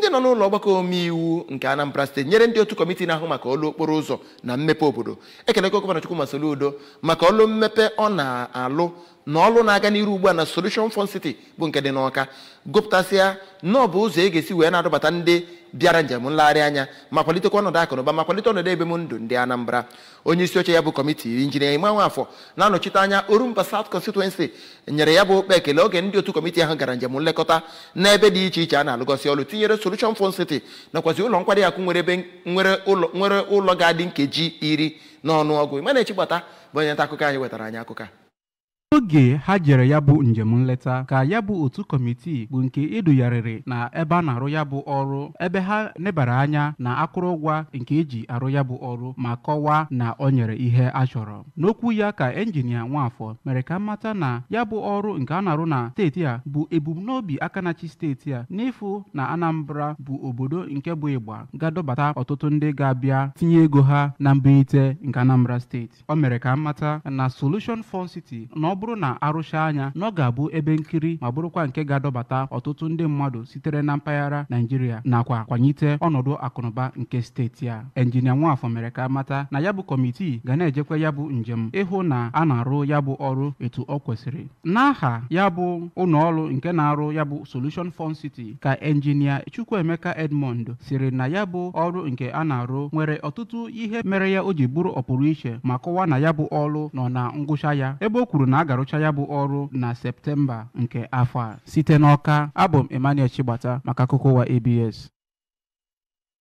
nọ n'ụlọ ọgbakọ omeiwu nke Anambra steeti nyere ndị otu kọmitii na-ahụ maka ọrụ okporo ụzọ na mmepe obodo ekelego gọvanọ Chukwuma Soludo maka ọrụ mmepe ọ na-alụ na ọrụ na-aga n'iru ugbu a na Solution Fund City bụ nke dị n'Awka gụpụtasịa na ọ bụ ụzọ e ga-esi wee na-adọbata ndị bịara njem nlegharị anya ma kwalitekwa ọnọdụ akụnụba ma kwalite ọnọdụ ebe m ndụ ndị Anambra. onye isi oche ya bụ kọmitii injinia Ima Nwafọ na-anọchite anya Orumba South Constituency nyere ya bụ okpe ekele oge ndị otu kọmitii ahụ gara njem nlekọta n'ebe dị iche iche a na-alụgọsị ọrụ tinyere Solution Fund City nakwazi ụlọ nkwari akụ nwere ụlọ ga-adị nkeji 10 n'ọnụọgụ. Mana Echigbata bụ onye nta akụkọ anyị wetara anyị akụkọ. Oge ha jere ya bụ njem nleta ka ya bụ otu kọmitii bụ nke edugharịrị na ebe a na-arụ ya bụ ọrụ ebe ha nebara anya na akụrụngwa nke eji arụ ya bụ ọrụ ma kọwaa na o nyere ihe a chọrọ. N'okwu ya ka injinia Nwafọ mere ka mata na ya bụ ọrụ nke a na-arụ na steeti a bụ ebumnobi aka na-achị steeti a n'ịfụ na Anambra bụ obodo nke bụ ịgba ga-adọbata ọtụtụ ndị ga-abịa tinye ego ha na mbilite nke Anambra steeti. O mere ka mata na Solution Fund City na ọ bụrụ na arụcha anya na ọ ga-abụ ebe nkiri ma bụrụkwa nke ga-adọbata ọtụtụ ndị mmadụ sitere na mpaghara Naijiria nakwa kwanyite ọnọdụ akụnụba nke steeti a. Injinia Nwafọ mere ka mata na ya bụ kọmitii ga na-ejekwa ya bụ njem ịhụ na a na-arụ ya bụ ọrụ etu ọ kwesịrị. N'aha ya bụ ụlọọrụ nke na-arụ ya bụ Solution Fund City ka injinia Chukwuemeka Edmond siri na ya bụ ọrụ nke a na-arụ nwere ọtụtụ ihe mere ya o ji bụrụ ọpụrụ iche ma kọwaa na ya bụ ọrụ nọ na ngwụcha ya ebe o kwuru na a ga-arụcha ya bụ ọrụ na Septemba nke afọ a. Site n'Awka, abụ m Emmanuel Chigbata maka akụkọ ụwa ABS.